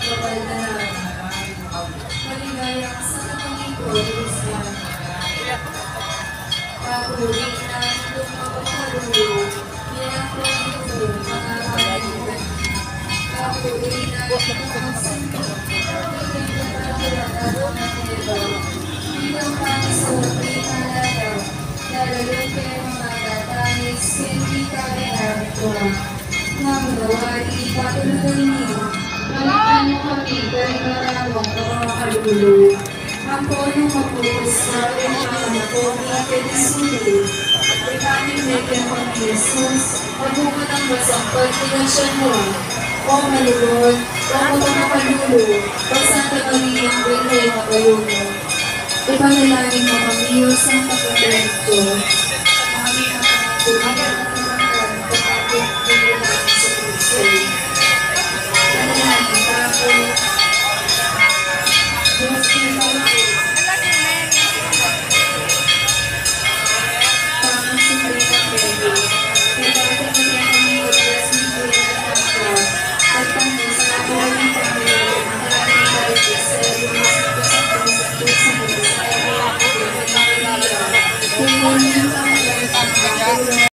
kapal na lang. Maligaya ka sa kapangito sa patuloy na itong mapapalo, ginagawa ito mga kaibigan. Patuloy na itong masinto, bilang Panginoon ay halaga, lalaloy kayo mga tatanis, hindi kaya ito. Namulawari, patulugan niyo, balikan niyo kami kay maramong pagkakalulo. Ako nung maputos sa aking ako ng aking sulit. Ikanin natin ang Jesus, pagbukat ang basang pagtinasyan mo. O malugod, o mapapakalulo, o Santa Maria ang Birhen na kayo mo. Ipanalangin mo kami, O Santa Catholic Church.